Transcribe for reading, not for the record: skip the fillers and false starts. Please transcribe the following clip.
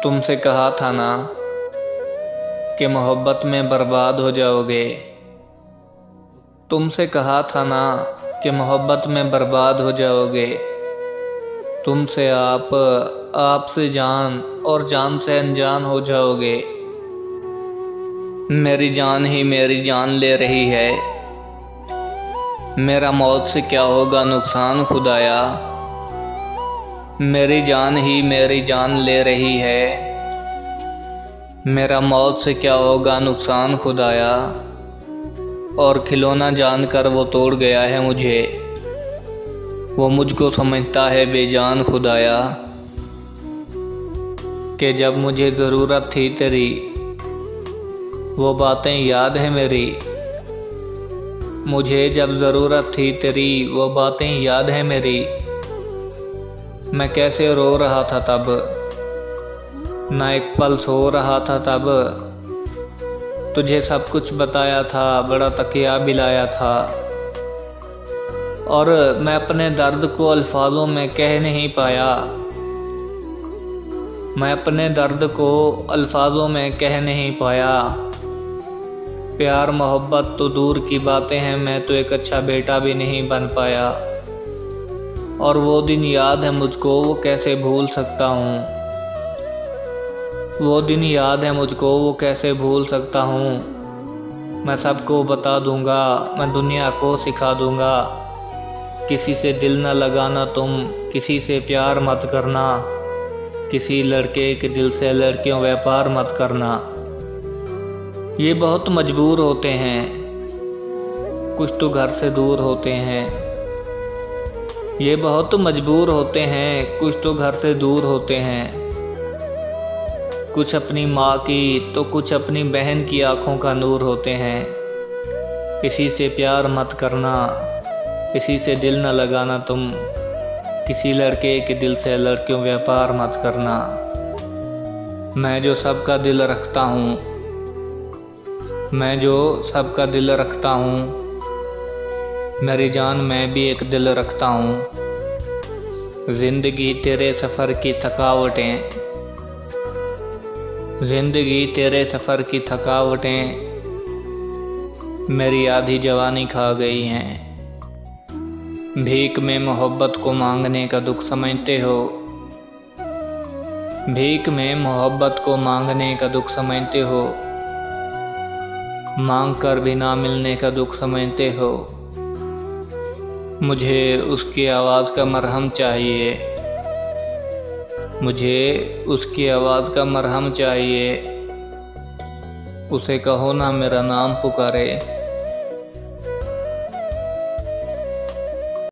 तुमसे कहा था ना कि मोहब्बत में बर्बाद हो जाओगे। तुमसे कहा था ना कि मोहब्बत में बर्बाद हो जाओगे। तुमसे आपसे जान और जान से अनजान हो जाओगे। मेरी जान ही मेरी जान ले रही है। मेरा मौत से क्या होगा नुकसान खुदाया। मेरी जान ही मेरी जान ले रही है। मेरा मौत से क्या होगा नुकसान खुदाया। और खिलौना जानकर वो तोड़ गया है मुझे। वो मुझको समझता है बेजान खुदाया। कि जब मुझे ज़रूरत थी तेरी वो बातें याद है मेरी। मुझे जब ज़रूरत थी तेरी वो बातें याद है मेरी। मैं कैसे रो रहा था तब, ना एक पल सो रहा था तब। तुझे सब कुछ बताया था, बड़ा तकिया भी लाया था। और मैं अपने दर्द को अल्फाजों में कह नहीं पाया। मैं अपने दर्द को अल्फाजों में कह नहीं पाया। प्यार मोहब्बत तो दूर की बातें हैं, मैं तो एक अच्छा बेटा भी नहीं बन पाया। और वो दिन याद है मुझको, वो कैसे भूल सकता हूँ। वो दिन याद है मुझको, वो कैसे भूल सकता हूँ। मैं सबको बता दूँगा, मैं दुनिया को सिखा दूँगा। किसी से दिल न लगाना तुम, किसी से प्यार मत करना। किसी लड़के के दिल से लड़कियों व्यापार मत करना। ये बहुत मजबूर होते हैं, कुछ तो घर से दूर होते हैं। ये बहुत मजबूर होते हैं, कुछ तो घर से दूर होते हैं। कुछ अपनी माँ की तो कुछ अपनी बहन की आँखों का नूर होते हैं। किसी से प्यार मत करना, किसी से दिल न लगाना तुम। किसी लड़के के दिल से लड़कियों व्यापार मत करना। मैं जो सबका दिल रखता हूँ, मैं जो सबका दिल रखता हूँ। मेरी जान मैं भी एक दिल रखता हूँ। ज़िंदगी तेरे सफ़र की थकावटें, ज़िंदगी तेरे सफ़र की थकावटें मेरी आधी जवानी खा गई हैं। भीख में मोहब्बत को मांगने का दुख समझते हो। भीख में मोहब्बत को मांगने का दुख समझते हो। मांग कर भी ना मिलने का दुख समझते हो। मुझे उसकी आवाज़ का मरहम चाहिए। मुझे उसकी आवाज़ का मरहम चाहिए। उसे कहो ना मेरा नाम पुकारे।